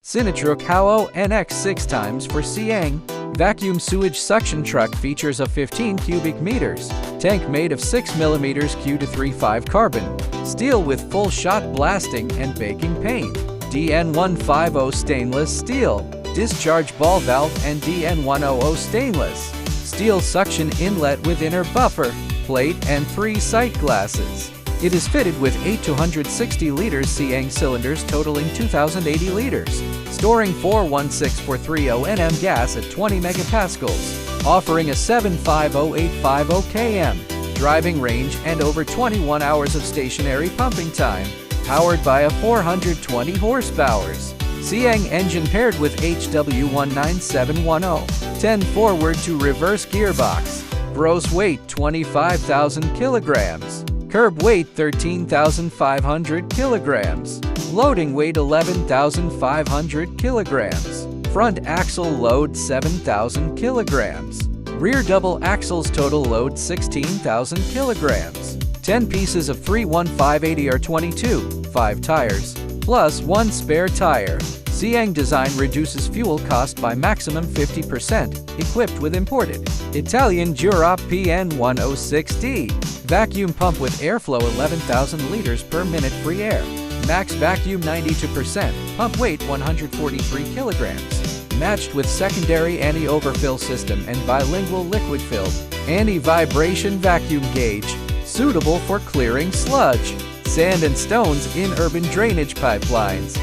SINOTRUK HOWO NX 6x for Siang. Vacuum sewage suction truck features a 15 cubic meters tank made of 6 mm Q235 carbon steel with full shot blasting and baking paint, DN150 stainless steel, discharge ball valve and DN100 stainless steel suction inlet with inner buffer, plate and 3 sight glasses. It is fitted with 8 260 liters Siang cylinders totaling 2,080 liters, storing 416,430 Nm gas at 20 megapascals, offering a 750-850 km driving range and over 21 hours of stationary pumping time, powered by a 420 horsepower Siang engine paired with HW19710, 10 forward to reverse gearbox. Gross weight 25,000 kilograms. Curb weight 13,500 kilograms. Loading weight 11,500 kilograms. Front axle load 7,000 kilograms. Rear double axles total load 16,000 kilograms. 10 pieces of 31580 R22, 5 tires, plus 1 spare tire. Siang design reduces fuel cost by maximum 50%, equipped with imported Italian Jurop PN106D. Vacuum pump with airflow 11,000 liters per minute free air. Max vacuum 92%. Pump weight 143 kilograms. Matched with secondary anti-overfill system and bilingual liquid-filled anti-vibration vacuum gauge. Suitable for clearing sludge, sand and stones in urban drainage pipelines.